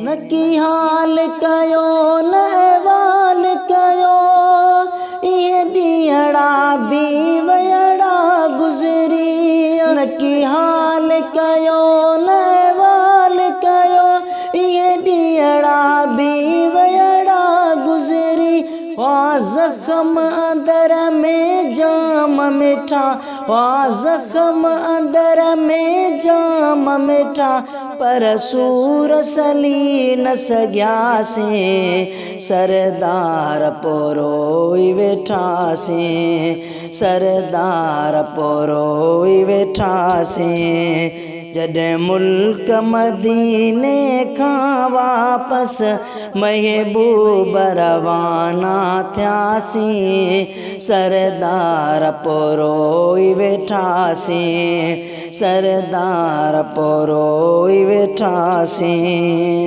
न की हाल कयो न अहवाल कयो, ये ॾींहड़ा बि वयड़ा गुज़री। न की हाल कयो न अहवाल कयो, ये ॾींहड़ा बि वयड़ा गुज़री। वा ज़ख़्म अंदर में जाम मिठा, वा ज़ख़्म अंदर में जाम मिठा, पर सूर सली न सघियासीं। सरदार पोरोई वेठासीं, सरदार पोरोई वेठासीं। जॾहिं मुल्क मदीने खां वापस महबूब रवाना थियासीं। सरदार पोरोई वेठासीं, सरदार पोरोई वेठासीं।